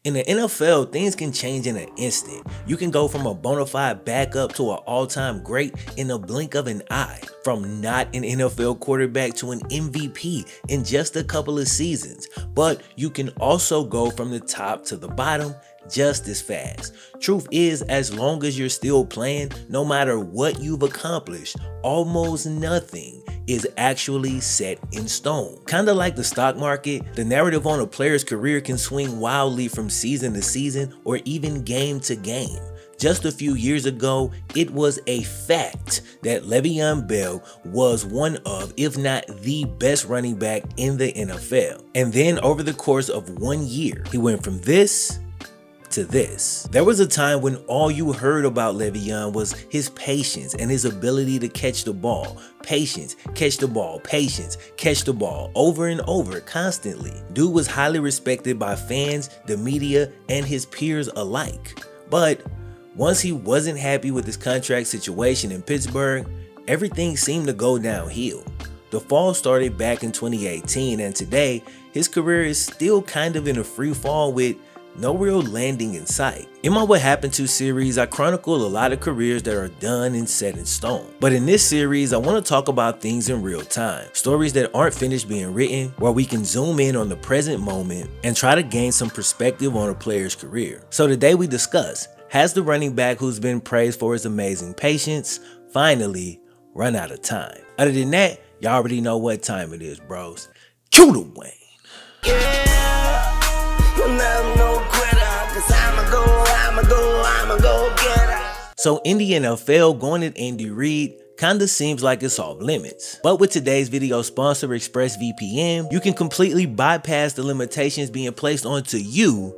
In the NFL, things can change in an instant. You can go from a bona fide backup to an all-time great in a blink of an eye. From not an NFL quarterback to an MVP in just a couple of seasons. But you can also go from the top to the bottom just as fast. Truth is, as long as you're still playing, no matter what you've accomplished, almost nothing is actually set in stone. Kinda like the stock market, the narrative on a player's career can swing wildly from season to season or even game to game. Just a few years ago, it was a fact that Le'Veon Bell was one of, if not the best running back in the NFL. And then over the course of 1 year, he went from this to this. There was a time when all you heard about Le'Veon was his patience and his ability to catch the ball. Patience, catch the ball, patience, catch the ball, over and over, constantly. Dude was highly respected by fans, the media, and his peers alike. But once he wasn't happy with his contract situation in Pittsburgh, everything seemed to go downhill. The fall started back in 2018, and today, his career is still kind of in a free fall with no real landing in sight. In my What Happened To series, I chronicle a lot of careers that are done and set in stone. But in this series, I want to talk about things in real time. Stories that aren't finished being written, where we can zoom in on the present moment and try to gain some perspective on a player's career. So today we discuss, has the running back who's been praised for his amazing patience finally run out of time? Other than that, y'all already know what time it is, bros. Cue the Wayne. So in the NFL, going at Andy Reid kinda seems like it's off limits. But with today's video sponsor, ExpressVPN, you can completely bypass the limitations being placed onto you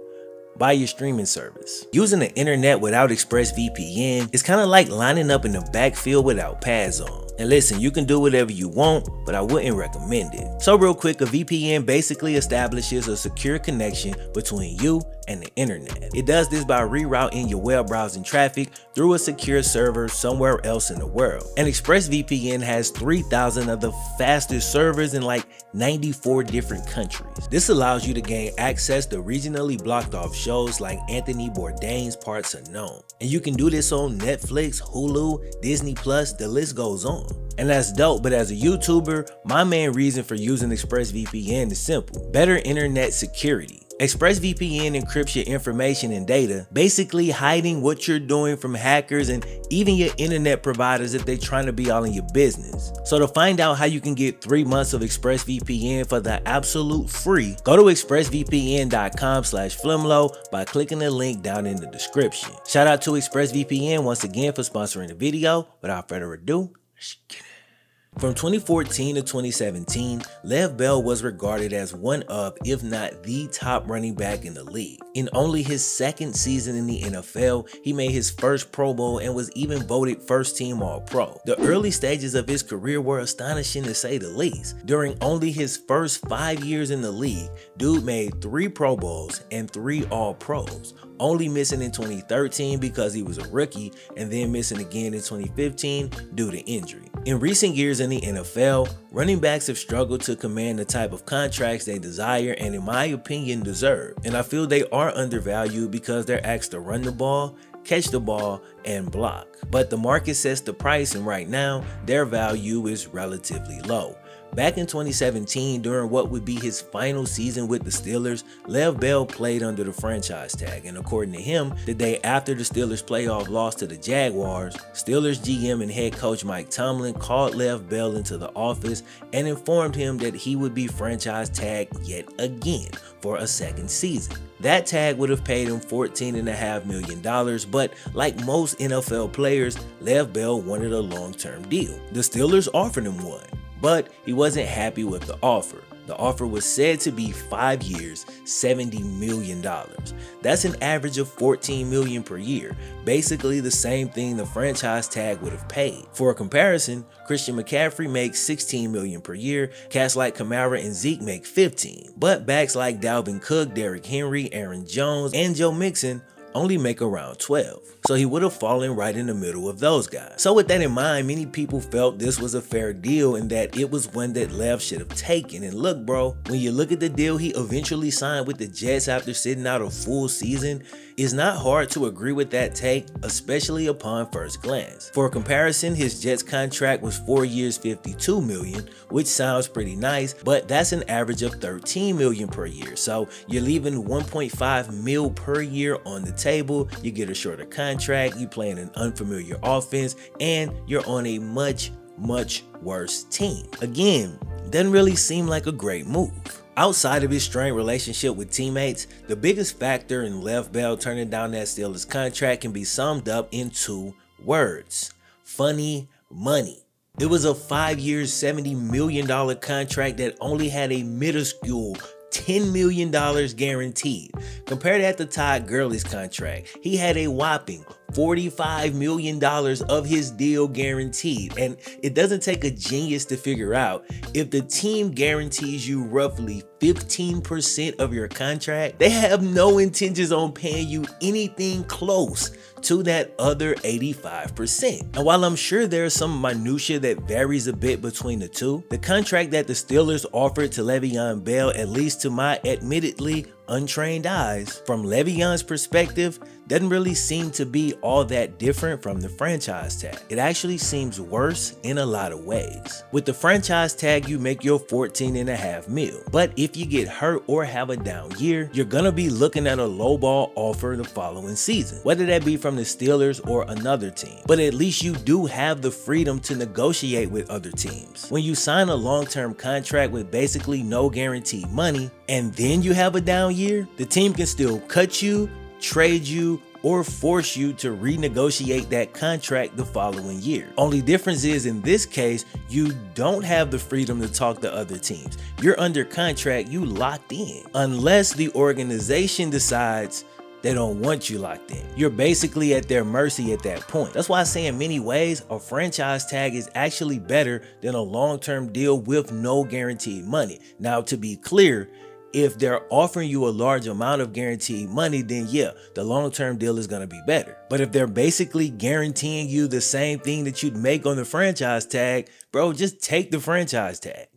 by your streaming service. Using the internet without ExpressVPN is kind of like lining up in the backfield without pads on. And listen, you can do whatever you want, but I wouldn't recommend it. So real quick, a VPN basically establishes a secure connection between you and the internet. It does this by rerouting your web browsing traffic through a secure server somewhere else in the world. And ExpressVPN has 3,000 of the fastest servers in like 94 different countries. This allows you to gain access to regionally blocked off shows like Anthony Bourdain's Parts Unknown. And you can do this on Netflix, Hulu, Disney Plus, the list goes on. And that's dope, but as a YouTuber, my main reason for using ExpressVPN is simple: better internet security. ExpressVPN encrypts your information and data, basically hiding what you're doing from hackers and even your internet providers if they're trying to be all in your business. So to find out how you can get 3 months of ExpressVPN for the absolute free, go to expressvpn.com/FlemLo by clicking the link down in the description. Shout out to ExpressVPN once again for sponsoring the video. Without further ado, let's get it. From 2014 to 2017, Lev Bell was regarded as one of, if not the top running back in the league. In only his second season in the NFL, he made his first Pro Bowl and was even voted first team All-Pro. The early stages of his career were astonishing to say the least. During only his first 5 years in the league, dude made 3 Pro Bowls and 3 All-Pros, only missing in 2013 because he was a rookie, and then missing again in 2015 due to injury. In recent years in the NFL, running backs have struggled to command the type of contracts they desire and, in my opinion, deserve. And I feel they are undervalued because they're asked to run the ball, catch the ball, and block. But the market sets the price, and right now, their value is relatively low. Back in 2017, during what would be his final season with the Steelers, Lev Bell played under the franchise tag, and according to him, the day after the Steelers playoff loss to the Jaguars, Steelers GM and head coach Mike Tomlin called Lev Bell into the office and informed him that he would be franchise tagged yet again for a second season. That tag would have paid him $14.5 million, but like most NFL players, Lev Bell wanted a long-term deal. The Steelers offered him one, but he wasn't happy with the offer. The offer was said to be 5 years, $70 million. That's an average of $14 million per year, basically the same thing the franchise tag would have paid. For a comparison, Christian McCaffrey makes $16 million per year, cats like Kamara and Zeke make $15. But backs like Dalvin Cook, Derrick Henry, Aaron Jones, and Joe Mixon only make around 12. So he would have fallen right in the middle of those guys. So with that in mind, many people felt this was a fair deal and that it was one that Lev should have taken. And look, bro, when you look at the deal he eventually signed with the Jets after sitting out a full season, it's not hard to agree with that take, especially upon first glance. For comparison, his Jets contract was 4 years, $52 million, which sounds pretty nice, but that's an average of $13 million per year. So you're leaving $1.5 million per year on the table. You get a shorter contract, you play in an unfamiliar offense, and you're on a much worse team. Again, doesn't really seem like a great move. Outside of his strained relationship with teammates, the biggest factor in Lev Bell turning down that Steelers contract can be summed up in 2 words: funny money. It was a 5 year, $70 million contract that only had a minuscule $10 million guaranteed. Compare that to Todd Gurley's contract. He had a whopping $45 million of his deal guaranteed. And it doesn't take a genius to figure out, if the team guarantees you roughly 15% of your contract, they have no intentions on paying you anything close to that other 85%. And while I'm sure there's some minutia that varies a bit between the two, the contract that the Steelers offered to Le'Veon Bell, at least to my admittedly untrained eyes, from Le'Veon's perspective, doesn't really seem to be all that different from the franchise tag. It actually seems worse in a lot of ways. With the franchise tag, you make your $14.5 million. But if you get hurt or have a down year, you're gonna be looking at a lowball offer the following season, whether that be from the Steelers or another team. But at least you do have the freedom to negotiate with other teams. When you sign a long-term contract with basically no guaranteed money, and then you have a down year, the team can still cut you, trade you, or force you to renegotiate that contract the following year. Only difference is, in this case, you don't have the freedom to talk to other teams. You're under contract, you locked in. Unless the organization decides they don't want you locked in. You're basically at their mercy at that point. That's why I say in many ways, a franchise tag is actually better than a long-term deal with no guaranteed money. Now, to be clear, if they're offering you a large amount of guaranteed money, then yeah, the long-term deal is gonna be better. But if they're basically guaranteeing you the same thing that you'd make on the franchise tag, bro, just take the franchise tag.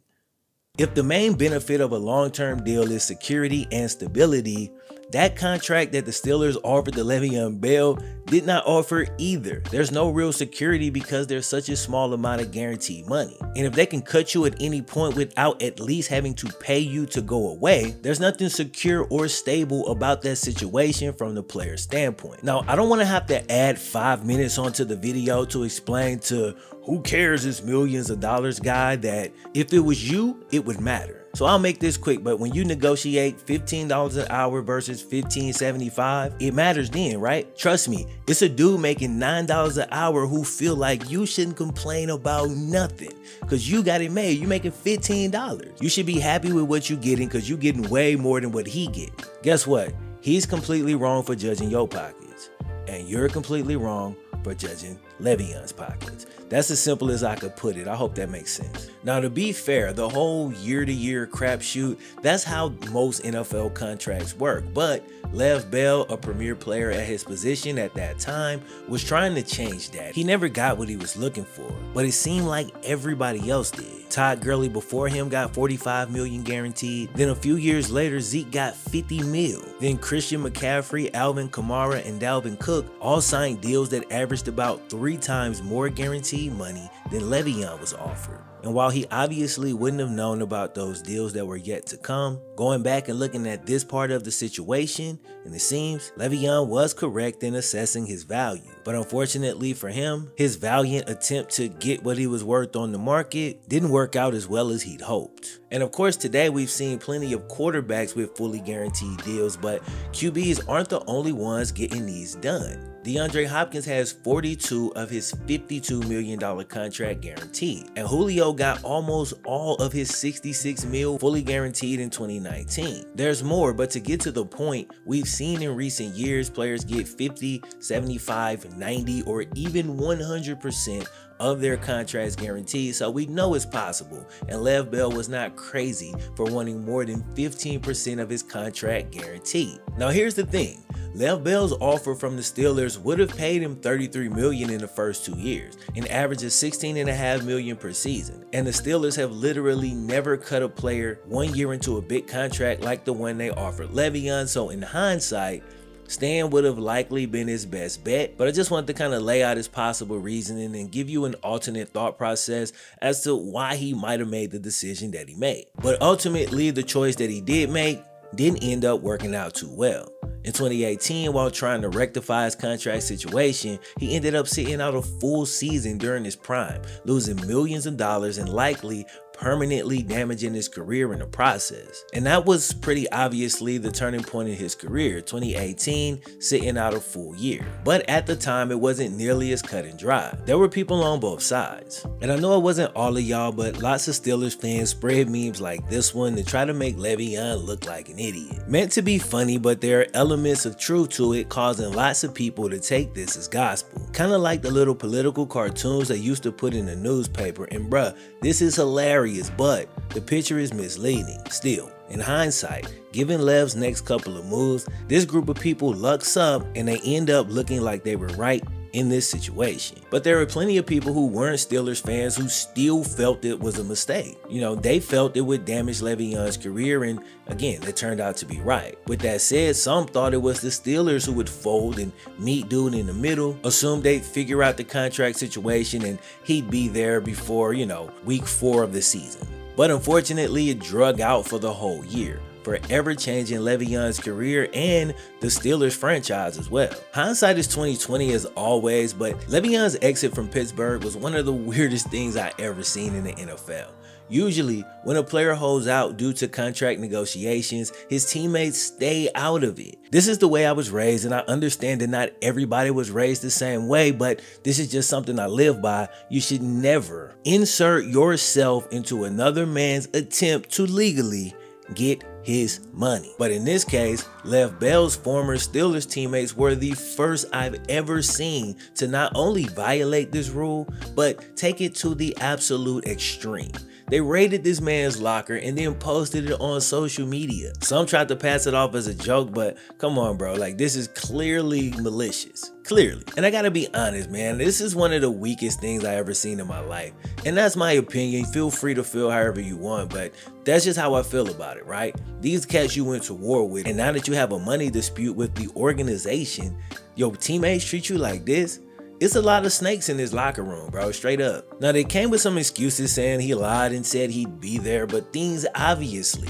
If the main benefit of a long-term deal is security and stability, that contract that the Steelers offered to Le'Veon Bell did not offer either. There's no real security because there's such a small amount of guaranteed money. And if they can cut you at any point without at least having to pay you to go away, there's nothing secure or stable about that situation from the player's standpoint. Now, I don't want to have to add 5 minutes onto the video to explain to who cares this millions of dollars guy that if it was you, it would matter. So I'll make this quick, but when you negotiate $15 an hour versus $15.75, it matters then, right? Trust me, it's a dude making $9 an hour who feel like you shouldn't complain about nothing because you got it made. You making $15. You should be happy with what you're getting because you're getting way more than what he get. Guess what? He's completely wrong for judging your pockets, and you're completely wrong for judging Le'Veon's pockets. That's as simple as I could put it. I hope that makes sense. Now, to be fair, the whole year-to-year crapshoot, that's how most NFL contracts work. But Lev Bell, a premier player at his position at that time, was trying to change that. He never got what he was looking for, but it seemed like everybody else did. Todd Gurley before him got $45 million guaranteed. Then a few years later, Zeke got $50 million. Then Christian McCaffrey, Alvin Kamara, and Dalvin Cook all signed deals that averaged about 3 times more guaranteed money than Le'Veon was offered. And while he obviously wouldn't have known about those deals that were yet to come, going back and looking at this part of the situation, and it seems Le'Veon was correct in assessing his value. But unfortunately for him, his valiant attempt to get what he was worth on the market didn't work out as well as he'd hoped. And of course, today we've seen plenty of quarterbacks with fully guaranteed deals, but QBs aren't the only ones getting these done. DeAndre Hopkins has 42 of his $52 million contract guaranteed, and Julio got almost all of his $66 million fully guaranteed in 2019. There's more, but to get to the point, we've seen in recent years players get 50, 75, 90, or even 100% of their contracts guaranteed, so we know it's possible, and Lev Bell was not crazy for wanting more than 15% of his contract guaranteed. Now here's the thing, Lev Bell's offer from the Steelers would have paid him $33 million in the first 2 years, an average of $16.5 million per season. And the Steelers have literally never cut a player 1 year into a big contract like the one they offered Le'Veon, so in hindsight, Stan would have likely been his best bet, but I just wanted to kind of lay out his possible reasoning and give you an alternate thought process as to why he might have made the decision that he made. But ultimately, the choice that he did make didn't end up working out too well. In 2018, while trying to rectify his contract situation, he ended up sitting out a full season during his prime, losing millions of dollars and likely permanently damaging his career in the process. And that was pretty obviously the turning point in his career, 2018, sitting out a full year. But at the time, it wasn't nearly as cut and dry. There were people on both sides. And I know it wasn't all of y'all, but lots of Steelers fans spread memes like this one to try to make Le'Veon look like an idiot. Meant to be funny, but there are elements of truth to it, causing lots of people to take this as gospel. Kind of like the little political cartoons they used to put in the newspaper, and bruh, this is hilarious, but the picture is misleading. Still, in hindsight, given Lev's next couple of moves, this group of people lucks up and they end up looking like they were right in this situation. But there are plenty of people who weren't Steelers fans who still felt it was a mistake. You know, they felt it would damage Le'Veon's career, and again, it turned out to be right. With that said, some thought it was the Steelers who would fold and meet dude in the middle, assumed they'd figure out the contract situation and he'd be there before, you know, week 4 of the season. But unfortunately, it drug out for the whole year, forever changing Le'Veon's career and the Steelers franchise as well. Hindsight is 2020 as always, but Le'Veon's exit from Pittsburgh was one of the weirdest things I ever seen in the NFL. Usually, when a player holds out due to contract negotiations, his teammates stay out of it. This is the way I was raised, and I understand that not everybody was raised the same way, but this is just something I live by. You should never insert yourself into another man's attempt to legally get his money. But in this case, Lev Bell's former Steelers teammates were the first I've ever seen to not only violate this rule, but take it to the absolute extreme. They raided this man's locker and then posted it on social media. Some tried to pass it off as a joke, but come on, bro, like this is clearly malicious. Clearly. And I gotta be honest, man, this is one of the weakest things I ever seen in my life. And that's my opinion. Feel free to feel however you want, but that's just how I feel about it, right? These cats you went to war with, and now that you have a money dispute with the organization, your teammates treat you like this. It's a lot of snakes in this locker room, bro, straight up. Now, they came with some excuses saying he lied and said he'd be there, but things obviously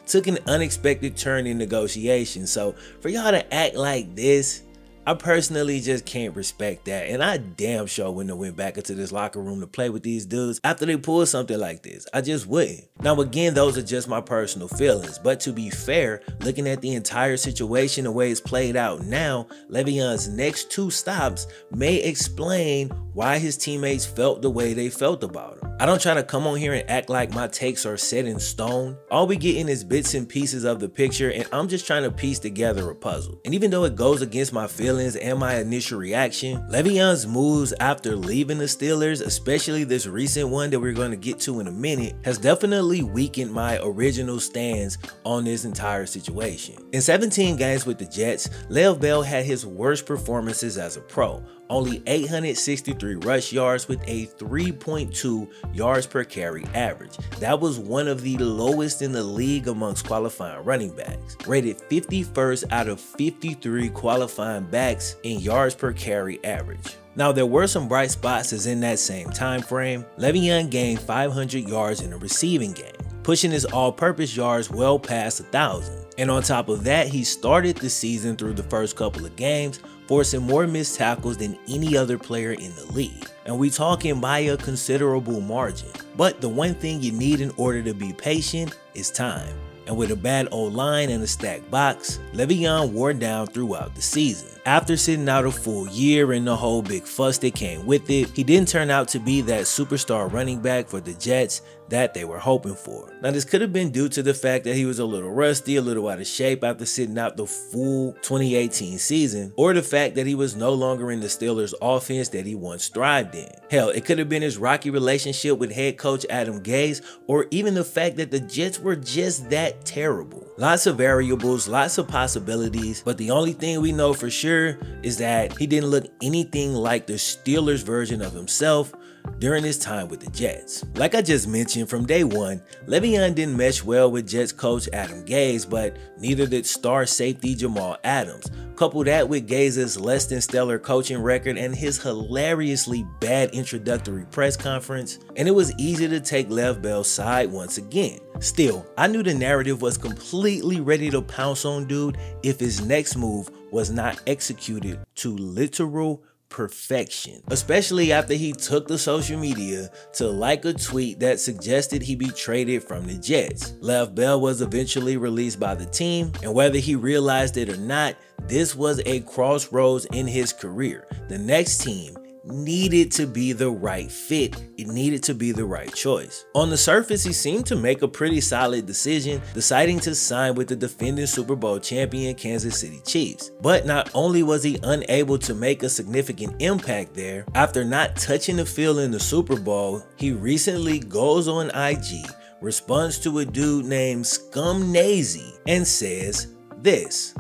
took an unexpected turn in negotiations. So for y'all to act like this, I personally just can't respect that, and I damn sure wouldn't have went back into this locker room to play with these dudes after they pulled something like this. I just wouldn't. Now again, those are just my personal feelings, but to be fair, looking at the entire situation the way it's played out now, Le'Veon's next 2 stops may explain why his teammates felt the way they felt about him. I don't try to come on here and act like my takes are set in stone. All we getting is bits and pieces of the picture, and I'm just trying to piece together a puzzle. And even though it goes against my feelings and my initial reaction, Le'Veon's moves after leaving the Steelers, especially this recent one that we're going to get to in a minute, has definitely weakened my original stance on this entire situation. In 17 games with the Jets, Lev Bell had his worst performances as a pro. Only 863 rush yards with a 3.2 yards per carry average. That was one of the lowest in the league amongst qualifying running backs. Rated 51st out of 53 qualifying backs in yards per carry average. Now, there were some bright spots as in that same time frame, Le'Veon gained 500 yards in a receiving game, pushing his all-purpose yards well past 1,000. And on top of that, he started the season through the first couple of games, forcing more missed tackles than any other player in the league. And we talking by a considerable margin. But the one thing you need in order to be patient is time. And with a bad O-line and a stacked box, Le'Veon wore down throughout the season. After sitting out a full year and the whole big fuss that came with it, he didn't turn out to be that superstar running back for the Jets that they were hoping for. Now, this could have been due to the fact that he was a little rusty, a little out of shape after sitting out the full 2018 season, or the fact that he was no longer in the Steelers' offense that he once thrived in. Hell, it could have been his rocky relationship with head coach Adam Gase, or even the fact that the Jets were just that terrible. Lots of variables, lots of possibilities, but the only thing we know for sure is that he didn't look anything like the Steelers' version of himself during his time with the Jets. Like I just mentioned, from day one, Le'Veon didn't mesh well with Jets coach Adam Gase, but neither did star safety Jamal Adams. Couple that with Gase's less than stellar coaching record and his hilariously bad introductory press conference, and it was easy to take Lev Bell's side once again. Still, I knew the narrative was completely ready to pounce on dude if his next move was not executed to literal perfection, especially after he took to social media to like a tweet that suggested he be traded from the Jets. Lev Bell was eventually released by the team, and whether he realized it or not, this was a crossroads in his career. The next team needed to be the right fit. It needed to be the right choice. On the surface, he seemed to make a pretty solid decision, deciding to sign with the defending Super Bowl champion Kansas City Chiefs. But not only was he unable to make a significant impact there, after not touching the field in the Super Bowl, he recently goes on IG, responds to a dude named Scumnazy, and says this: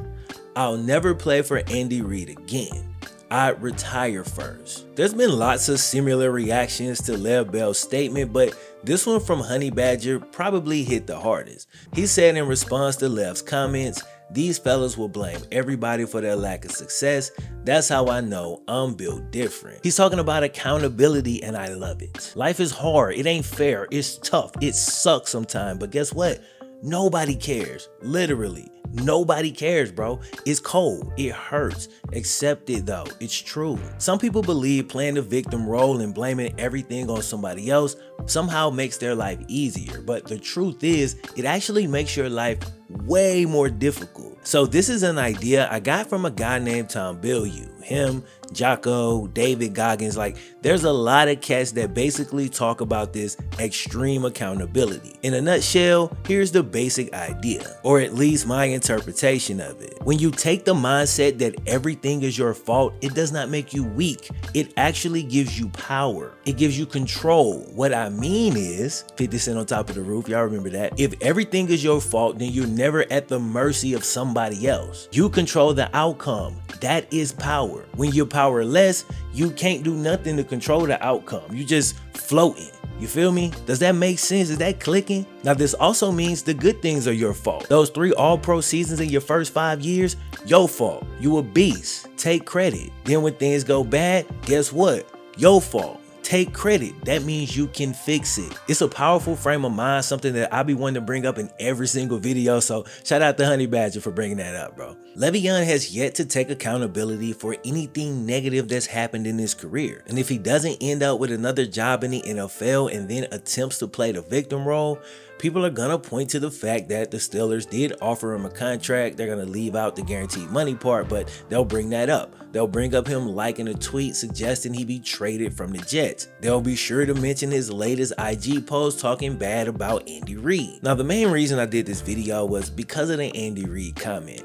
"I'll never play for Andy Reid again. I'd retire first." There's been lots of similar reactions to Lev Bell's statement, but this one from Honey Badger probably hit the hardest. He said in response to Lev's comments, "These fellas will blame everybody for their lack of success. That's how I know I'm built different." He's talking about accountability, and I love it. Life is hard. It ain't fair. It's tough. It sucks sometimes, but guess what? Nobody cares. Literally, nobody cares, bro. It's cold. It hurts. Accept it though. It's true. Some people believe playing the victim role and blaming everything on somebody else somehow makes their life easier. But the truth is, it actually makes your life way more difficult. So this is an idea I got from a guy named Tom Bilyeu. Him, Jocko, David Goggins, like there's a lot of cats that basically talk about this extreme accountability. In a nutshell, here's the basic idea, or at least my interpretation of it. When you take the mindset that everything is your fault, it does not make you weak. It actually gives you power. It gives you control. What I mean is, 50 Cent on Top of the Roof, y'all remember that? If everything is your fault, then you're never at the mercy of somebody else. You control the outcome. That is power. When you're powerless, you can't do nothing to control the outcome. You just floating. You feel me? Does that make sense? Is that clicking? Now, this also means the good things are your fault. Those 3 All-Pro seasons in your first 5 years, your fault. You a beast. Take credit. Then when things go bad, guess what? Your fault. Take credit. That means you can fix it. It's a powerful frame of mind, something that I be wanting to bring up in every single video. So shout out to Honey Badger for bringing that up, bro. Le'Veon has yet to take accountability for anything negative that's happened in his career. And if he doesn't end up with another job in the NFL and then attempts to play the victim role, people are gonna point to the fact that the Steelers did offer him a contract. They're gonna leave out the guaranteed money part, but they'll bring that up. They'll bring up him liking a tweet suggesting he be traded from the Jets. They'll be sure to mention his latest IG post talking bad about Andy Reid. Now, the main reason I did this video was because of the Andy Reid comment.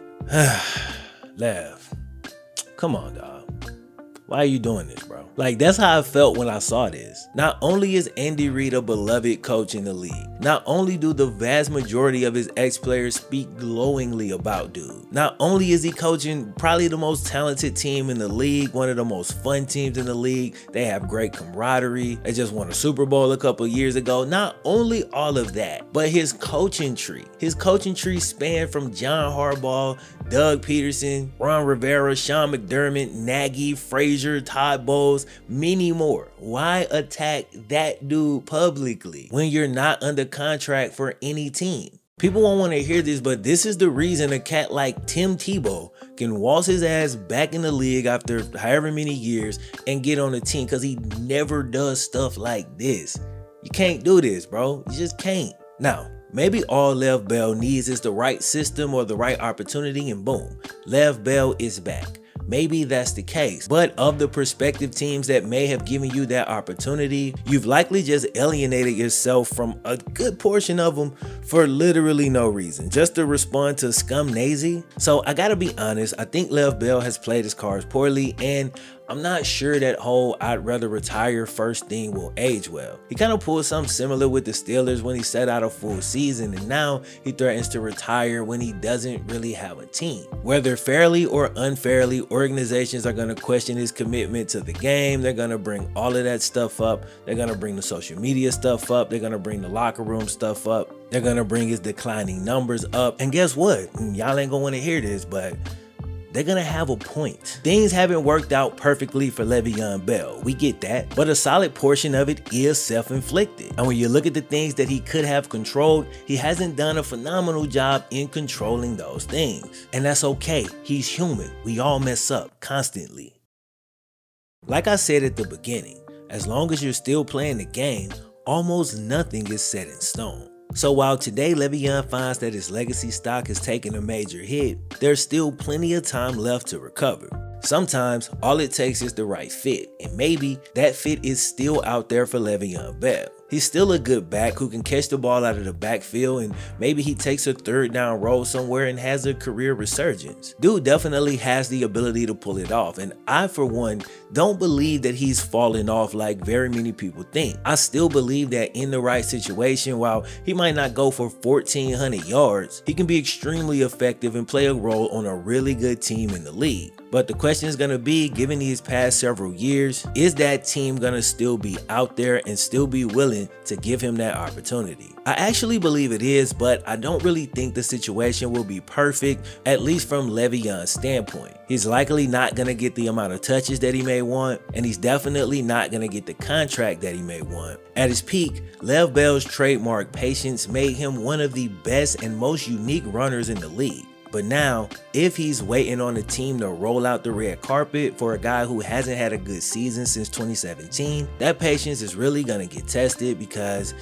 Lev, come on, dog. Why are you doing this, bro? Like, that's how I felt when I saw this. Not only is Andy Reid a beloved coach in the league, not only do the vast majority of his ex-players speak glowingly about dude, not only is he coaching probably the most talented team in the league, one of the most fun teams in the league, they have great camaraderie, they just won a Super Bowl a couple years ago. Not only all of that, but his coaching tree spanned from John Harbaugh, Doug Peterson, Ron Rivera, Sean McDermott, Nagy, Frazier, Todd Bowles, many more. Why attack that dude publicly when you're not under contract for any team? People won't want to hear this, but this is the reason a cat like Tim Tebow can waltz his ass back in the league after however many years and get on a team, because he never does stuff like this. You can't do this, bro. You just can't. Now, maybe all Lev Bell needs is the right system or the right opportunity, and boom, Lev Bell is back. maybe that's the case. But of the prospective teams that may have given you that opportunity, you've likely just alienated yourself from a good portion of them for literally no reason, just to respond to scumnazy. So I gotta be honest, I think Lev Bell has played his cards poorly, and I'm not sure that whole "I'd rather retire first" thing will age well. He kind of pulled something similar with the Steelers when he set out a full season, and now he threatens to retire when he doesn't really have a team. Whether fairly or unfairly, organizations are going to question his commitment to the game. They're going to bring all of that stuff up. They're going to bring the social media stuff up. They're going to bring the locker room stuff up. They're going to bring his declining numbers up. And guess what? Y'all ain't going to want to hear this, but they're gonna have a point. Things haven't worked out perfectly for Le'Veon Bell, we get that, but a solid portion of it is self-inflicted. And when you look at the things that he could have controlled, he hasn't done a phenomenal job in controlling those things. And that's okay, he's human, we all mess up constantly. Like I said at the beginning, as long as you're still playing the game, almost nothing is set in stone. So while today Le'Veon finds that his legacy stock has taken a major hit, there's still plenty of time left to recover. Sometimes all it takes is the right fit, and maybe that fit is still out there for Le'Veon Bell. He's still a good back who can catch the ball out of the backfield, and maybe he takes a third down role somewhere and has a career resurgence. Dude definitely has the ability to pull it off, and I for one don't believe that he's fallen off like very many people think. I still believe that in the right situation, while he might not go for 1,400 yards, he can be extremely effective and play a role on a really good team in the league. But the question is going to be, given these past several years, is that team going to still be out there and still be willing to give him that opportunity? I actually believe it is, but I don't really think the situation will be perfect, at least from Le'Veon's standpoint. He's likely not going to get the amount of touches that he may want, and he's definitely not going to get the contract that he may want. At his peak, Lev Bell's trademark patience made him one of the best and most unique runners in the league. But now, if he's waiting on a team to roll out the red carpet for a guy who hasn't had a good season since 2017, that patience is really gonna get tested because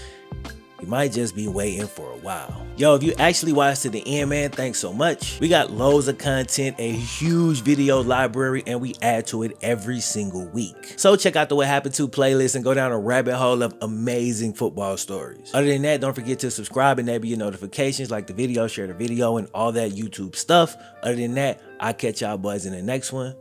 he might just be waiting for a while. Yo, if you actually watched to the end, man, thanks so much. We got loads of content, a huge video library, and we add to it every single week. So check out the What Happened To playlist and go down a rabbit hole of amazing football stories. Other than that, don't forget to subscribe and enable your notifications, like the video, share the video, and all that YouTube stuff. Other than that, I'll catch y'all boys in the next one.